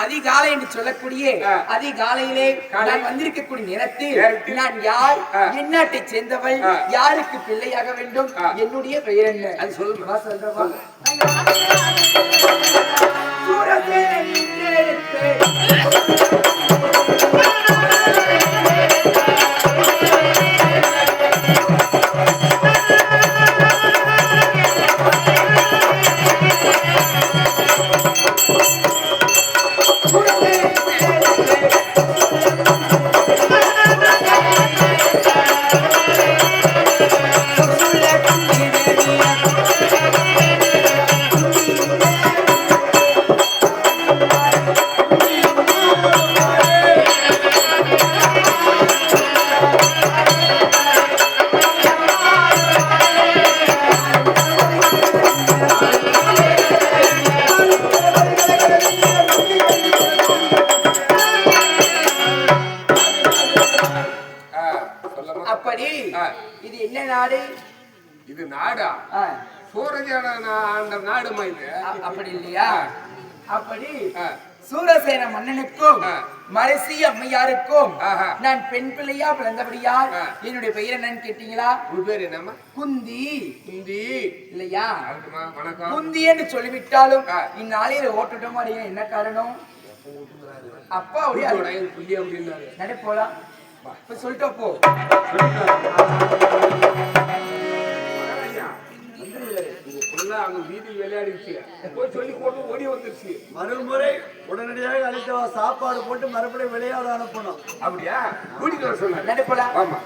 அதிகாலை என்று சொல்லக்கூடிய அதிகாலையிலே நான் வந்திருக்கக்கூடிய நேரத்தில் நான் யார், எந்நாட்டை சேர்ந்தவள், யாருக்கு பிள்ளையாக வேண்டும், என்னுடைய பெயர் என்ன அது சொல்லுமா? சொல்றவா இது என்ன நாடு? இது நாடா? சூரஜான நாடுமா இது? அப்படி இல்லையா? அப்படி சூரசேன மன்னனுக்கும் மரசி அம்மையாருக்கும் நான் பெண் பிள்ளையா பிறந்தபடியால் என்னுடைய பெயர் என்னன்னு கேட்டீங்களா? உன் பேர் என்னம்மா? குந்தி. குந்தி இல்லையா? வணக்கம். குந்தி என்று சொல்லிவிட்டாலும் இந்நாளையில ஓட்டுட்டோமா? என்ன காரணம்? அப்பா நட போலாம் சொல்லிட்டு போ. வீதி விளையாடிச்சு போய் சொல்லி போட்டு ஓடி வந்துருச்சு. மறுமுறை உடனடியாக அழைத்தவா சாப்பாடு போட்டு மறுபடியும் விளையாட அனுப்பணும். அப்படியா? கூட்டிட்டு வர சொன்ன. நட போலாம். ஆமா.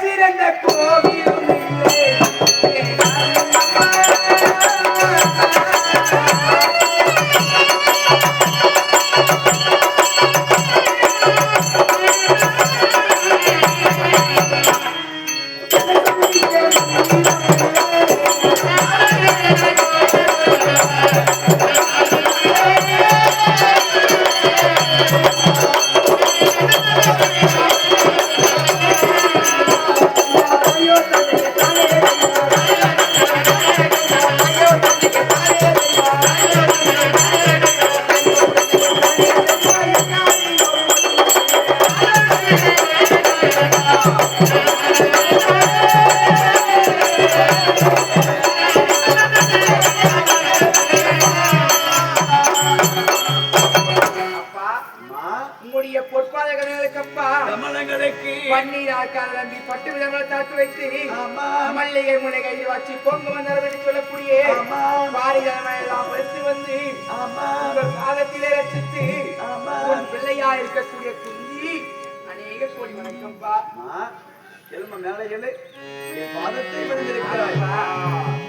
சிறந்த கோவிலும் உங்களுடைய பொற்பாதகர்களுக்கப்பா கமலங்களுக்கு பன்னீரால் கலந்து பட்டு விதங்கள் தாத்து வைத்து மல்லிகை முனை கையில் வச்சு பொங்கு வந்தார் என்று சொல்லக்கூடிய பாரிதமெல்லாம் எடுத்து வந்து உங்கள் பாதத்திலே ரசித்து உன் பிள்ளையா இருக்கக்கூடிய குந்தி அநேக கோடி வணக்கம்பா எலும மேலே என் பாதத்தை விழுந்திருக்கிறாய்